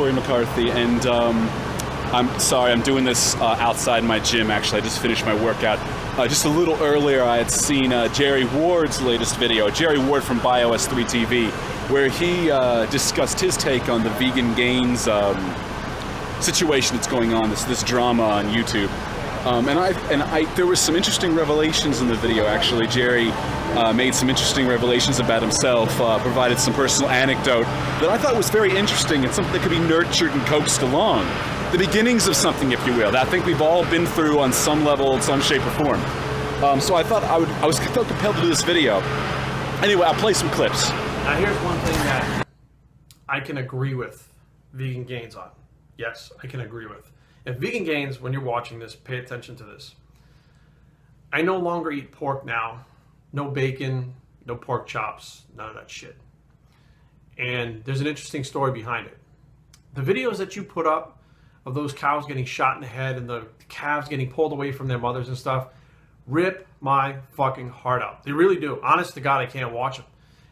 Cory McCarthy, and I'm sorry, I'm doing this outside my gym, actually. I just finished my workout. Just a little earlier, I had seen Jerry Ward's latest video, Jerry Ward from BIOS3 TV, where he discussed his take on the vegan gains situation that's going on, this drama on YouTube. There were some interesting revelations in the video, actually. Jerry made some interesting revelations about himself, provided some personal anecdote that I thought was very interesting and something that could be nurtured and coaxed along. The beginnings of something, if you will, that I think we've all been through on some level, in some shape or form. So I thought I was felt compelled to do this video. Anyway, I'll play some clips. Now here's one thing that I can agree with Vegan Gains on. Yes, I can agree with. If Vegan Gains, when you're watching this, pay attention to this. I no longer eat pork now. No bacon, no pork chops, none of that shit. And there's an interesting story behind it. The videos that you put up of those cows getting shot in the head and the calves getting pulled away from their mothers and stuff rip my fucking heart out. They really do. Honest to God, I can't watch them.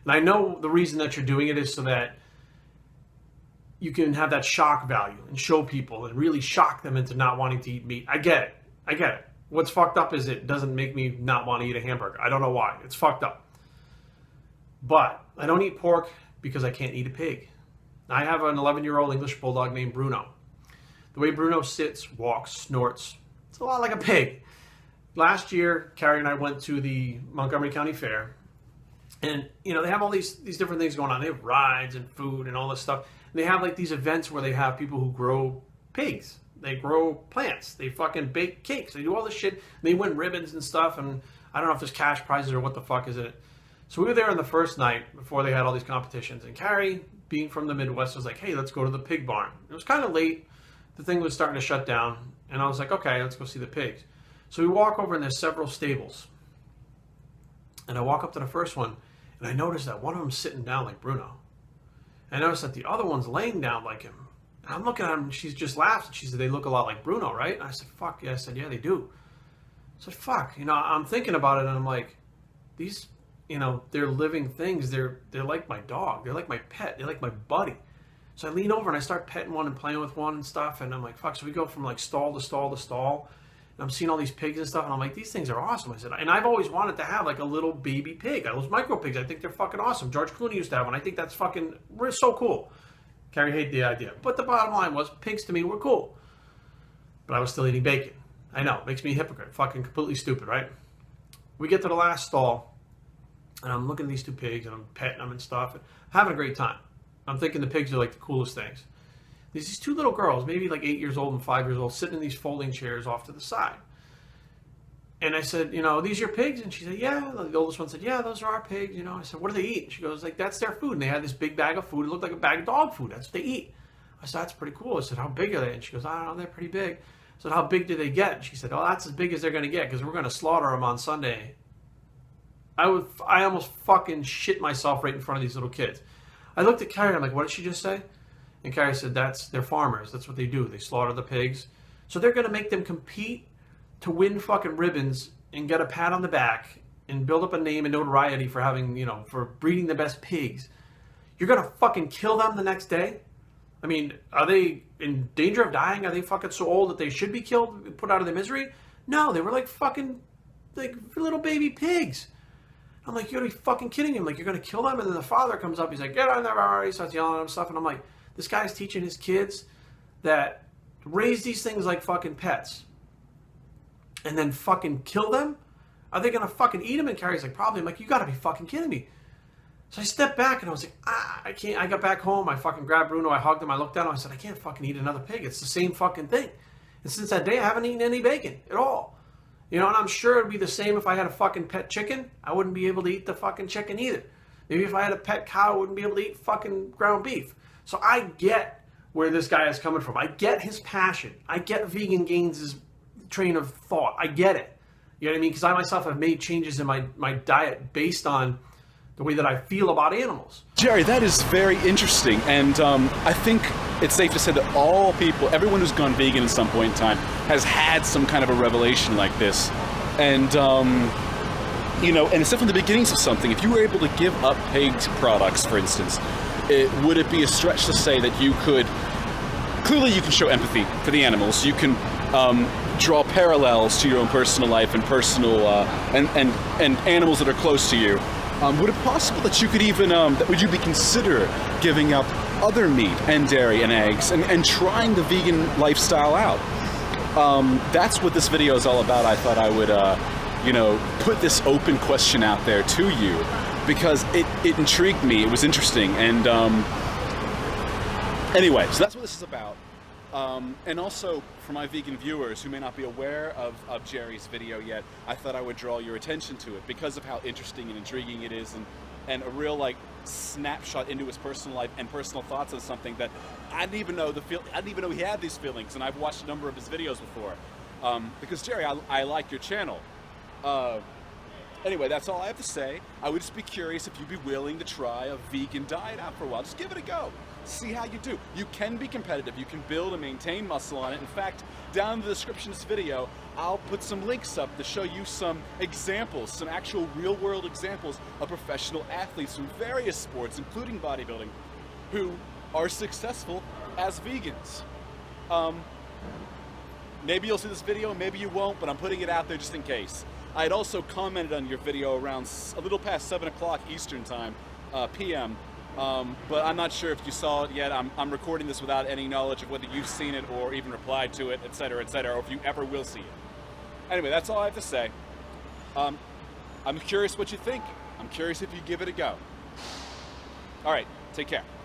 And I know the reason that you're doing it is so that you can have that shock value and show people and really shock them into not wanting to eat meat. I get it. I get it. What's fucked up is it doesn't make me not want to eat a hamburger. I don't know why. It's fucked up. But I don't eat pork because I can't eat a pig. I have an 11-year-old English bulldog named Bruno. The way Bruno sits, walks, snorts, it's a lot like a pig. Last year, Carrie and I went to the Montgomery County Fair. And, you know, they have all these different things going on. They have rides and food and all this stuff. And they have, like, these events where they have people who grow pigs. They grow plants. They fucking bake cakes. They do all this shit. They win ribbons and stuff. And I don't know if there's cash prizes or what the fuck is in it. So we were there on the first night before they had all these competitions. And Carrie, being from the Midwest, was like, hey, let's go to the pig barn. It was kind of late. The thing was starting to shut down. And I was like, okay, let's go see the pigs. So we walk over and there's several stables. And I walk up to the first one. And I noticed that one of them's sitting down like Bruno. And I noticed that the other one's laying down like him. And I'm looking at him, and she just laughs, and she said, they look a lot like Bruno, right? And I said, fuck, yeah. I said, yeah, they do. I said, fuck. You know, I'm thinking about it, and I'm like, these, you know, they're living things. They're like my dog. They're like my pet. They're like my buddy. So I lean over, and I start petting one and playing with one and stuff, and I'm like, fuck. So we go from, like, stall to stall to stall, and I'm seeing all these pigs and stuff, and I'm like, these things are awesome. I said, and I've always wanted to have, like, a little baby pig. Those micro pigs, I think they're fucking awesome. George Clooney used to have one. I think that's fucking so cool. Carrie hated the idea. But the bottom line was, pigs to me were cool. But I was still eating bacon. I know, it makes me a hypocrite. Fucking completely stupid, right? We get to the last stall, and I'm looking at these two pigs, and I'm petting them and stuff, and having a great time. I'm thinking the pigs are like the coolest things. There's these two little girls, maybe like 8 years old and 5 years old, sitting in these folding chairs off to the side. And I said, you know, these your pigs? And she said, yeah. The oldest one said, yeah, those are our pigs. You know, I said, what do they eat? And she goes, like, that's their food. And they had this big bag of food. It looked like a bag of dog food. That's what they eat. I said, that's pretty cool. I said, how big are they? And she goes, I don't know, they're pretty big. I said, how big do they get? And she said, oh, that's as big as they're going to get because we're going to slaughter them on Sunday. I almost fucking shit myself right in front of these little kids. I looked at Carrie. I'm like, what did she just say? And Carrie said, they're farmers. That's what they do. They slaughter the pigs. So they're going to make them compete to win fucking ribbons and get a pat on the back and build up a name and notoriety for having, you know, for breeding the best pigs. You're going to fucking kill them the next day? I mean, are they in danger of dying? Are they fucking so old that they should be killed, put out of their misery? No, they were like fucking, like little baby pigs. I'm like, you're going to be fucking kidding me. I'm like, you're going to kill them? And then the father comes up, he's like, get on there, he starts yelling at him stuff. And I'm like, this guy's teaching his kids that raise these things like fucking pets. And then fucking kill them? Are they gonna fucking eat them? And Carrie's like, probably. I'm like, you gotta be fucking kidding me. So I stepped back and I was like, I can't. I got back home. I fucking grabbed Bruno. I hugged him. I looked down. I said, I can't fucking eat another pig. It's the same fucking thing. And since that day, I haven't eaten any bacon at all. You know, and I'm sure it'd be the same if I had a fucking pet chicken. I wouldn't be able to eat the fucking chicken either. Maybe if I had a pet cow, I wouldn't be able to eat fucking ground beef. So I get where this guy is coming from. I get his passion. I get Vegan Gains' train of thought. I get it. You know what I mean? Because I myself have made changes in my diet based on the way that I feel about animals. Jerry, that is very interesting. And I think it's safe to say that all people, everyone who's gone vegan at some point in time has had some kind of a revelation like this. And, you know, and it's definitely the beginnings of something. If you were able to give up pig products, for instance, would it be a stretch to say that you could clearly you can show empathy for the animals. You can draw parallels to your own personal life and personal and animals that are close to you. Would it possible that you could even would you be consider giving up other meat and dairy and eggs and trying the vegan lifestyle out? That's what this video is all about. I thought I would you know, put this open question out there to you because it intrigued me. It was interesting, and anyway, so that's what this is about. And also, for my vegan viewers who may not be aware of Jerry's video yet, I thought I would draw your attention to it because of how interesting and intriguing it is, and a real like snapshot into his personal life and personal thoughts on something that I didn't even know I didn't even know he had these feelings, and I've watched a number of his videos before. Because Jerry, I like your channel. Anyway, that's all I have to say. I would just be curious if you'd be willing to try a vegan diet out for a while. Just give it a go. See how you do. You can be competitive. You can build and maintain muscle on it. In fact, down in the description of this video, I'll put some links up to show you some examples, some actual real-world examples of professional athletes from various sports, including bodybuilding, who are successful as vegans. Maybe you'll see this video, maybe you won't, but I'm putting it out there just in case. I had also commented on your video around a little past 7 o'clock Eastern time, PM, but I'm not sure if you saw it yet. I'm recording this without any knowledge of whether you've seen it or even replied to it, etc., or if you ever will see it. Anyway, that's all I have to say. I'm curious what you think. I'm curious if you give it a go. All right, take care.